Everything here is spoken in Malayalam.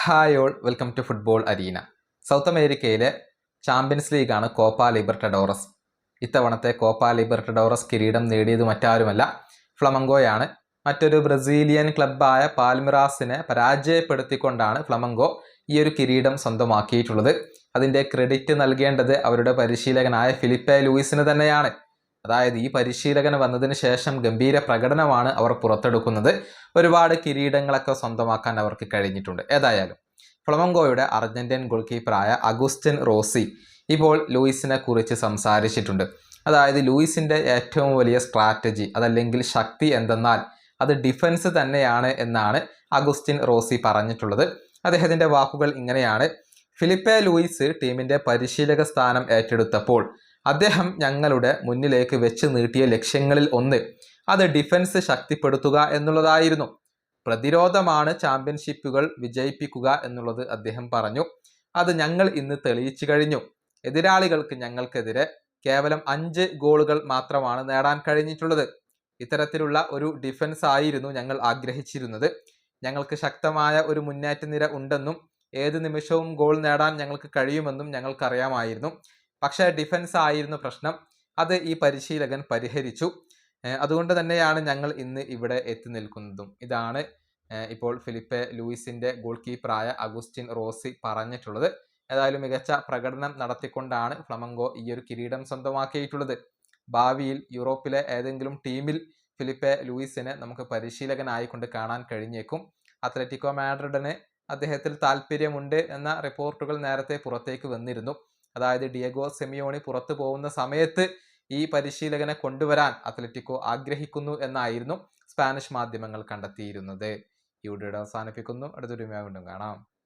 Hi all, welcome to football arena. South അമേരിക്കയിലെ ചാമ്പ്യൻസ് ലീഗാണ് കോപ്പ ലിബർട്ടഡോറസ്. ഇത്തവണത്തെ കോപ്പ ലിബർട്ടഡോറസ് കിരീടം നേടിയത് മറ്റാരുമല്ല, ഫ്ലമംഗോയാണ്. മറ്റൊരു ബ്രസീലിയൻ ക്ലബ്ബായ പാൽമിറാസിനെ പരാജയപ്പെടുത്തിക്കൊണ്ടാണ് ഫ്ലമംഗോ ഈ ഒരു കിരീടം സ്വന്തമാക്കിയിട്ടുള്ളത്. അതിൻ്റെ ക്രെഡിറ്റ് നൽകേണ്ടത് അവരുടെ പരിശീലകനായ ഫിലിപ്പെ ലൂയിസിന് തന്നെയാണ്. അതായത് ഈ പരിശീലകൻ വന്നതിന് ശേഷം ഗംഭീര പ്രകടനമാണ് അവർ പുറത്തെടുക്കുന്നത്. ഒരുപാട് കിരീടങ്ങളൊക്കെ സ്വന്തമാക്കാൻ അവർക്ക് കഴിഞ്ഞിട്ടുണ്ട്. ഏതായാലും ഫ്ലമംഗോയുടെ അർജന്റീൻ ഗോൾ കീപ്പറായ അഗുസ്റ്റിൻ റോസി ഇപ്പോൾ ലൂയിസിനെ കുറിച്ച് സംസാരിച്ചിട്ടുണ്ട്. അതായത് ലൂയിസിൻ്റെ ഏറ്റവും വലിയ സ്ട്രാറ്റജി അതല്ലെങ്കിൽ ശക്തി എന്തെന്നാൽ അത് ഡിഫൻസ് തന്നെയാണ് എന്നാണ് അഗുസ്റ്റിൻ റോസി പറഞ്ഞിട്ടുള്ളത്. അദ്ദേഹത്തിൻ്റെ വാക്കുകൾ ഇങ്ങനെയാണ്: ഫിലിപ്പെ ലൂയിസ് ടീമിൻ്റെ പരിശീലക സ്ഥാനം ഏറ്റെടുത്തപ്പോൾ അദ്ദേഹം ഞങ്ങളുടെ മുന്നിലേക്ക് വെച്ച് നീട്ടിയ ലക്ഷ്യങ്ങളിൽ ഒന്ന് അത് ഡിഫൻസ് ശക്തിപ്പെടുത്തുക എന്നുള്ളതായിരുന്നു. പ്രതിരോധമാണ് ചാമ്പ്യൻഷിപ്പുകൾ വിജയിപ്പിക്കുക എന്നുള്ളത് അദ്ദേഹം പറഞ്ഞു. അത് ഞങ്ങൾ ഇന്ന് തെളിയിച്ചു കഴിഞ്ഞു. എതിരാളികൾക്ക് ഞങ്ങൾക്കെതിരെ കേവലം 5 ഗോളുകൾ മാത്രമാണ് നേടാൻ കഴിഞ്ഞിട്ടുള്ളത്. ഇത്തരത്തിലുള്ള ഒരു ഡിഫൻസ് ആയിരുന്നു ഞങ്ങൾ ആഗ്രഹിച്ചിരുന്നത്. ഞങ്ങൾക്ക് ശക്തമായ ഒരു മുന്നേറ്റ നിര ഉണ്ടെന്നും ഏത് നിമിഷവും ഗോൾ നേടാൻ ഞങ്ങൾക്ക് കഴിയുമെന്നും ഞങ്ങൾക്കറിയാമായിരുന്നു. പക്ഷേ ഡിഫൻസ് ആയിരുന്നു പ്രശ്നം. അത് ഈ പരിശീലകൻ പരിഹരിച്ചു. അതുകൊണ്ട് തന്നെയാണ് ഞങ്ങൾ ഇന്ന് ഇവിടെ എത്തി നിൽക്കുന്നതും. ഇതാണ് ഇപ്പോൾ ഫിലിപ്പെ ലൂയിസിൻ്റെ ഗോൾ കീപ്പറായ അഗുസ്റ്റിൻ റോസി പറഞ്ഞിട്ടുള്ളത്. ഏതായാലും മികച്ച പ്രകടനം നടത്തിക്കൊണ്ടാണ് ഫ്ലമംഗോ ഈ ഒരു കിരീടം സ്വന്തമാക്കിയിട്ടുള്ളത്. ഭാവിയിൽ യൂറോപ്പിലെ ഏതെങ്കിലും ടീമിൽ ഫിലിപ്പെ ലൂയിസിനെ നമുക്ക് പരിശീലകനായിക്കൊണ്ട് കാണാൻ കഴിഞ്ഞേക്കും. അത്ലറ്റിക്കോ മാഡ്രിഡിന് അദ്ദേഹത്തിൽ താല്പര്യമുണ്ട് എന്ന റിപ്പോർട്ടുകൾ നേരത്തെ പുറത്തേക്ക് വന്നിരുന്നു. അതായത് ഡിയഗോ സെമിയോണി പുറത്തു പോകുന്ന സമയത്ത് ഈ പരിശീലകനെ കൊണ്ടുവരാൻ അത്ലറ്റിക്കോ ആഗ്രഹിക്കുന്നു എന്നായിരുന്നു സ്പാനിഷ് മാധ്യമങ്ങൾ കണ്ടെത്തിയിരുന്നത്. ഈ വീഡിയോ അവസാനിപ്പിക്കുന്നു. അടുത്തൊരു വീണ്ടും കാണാം.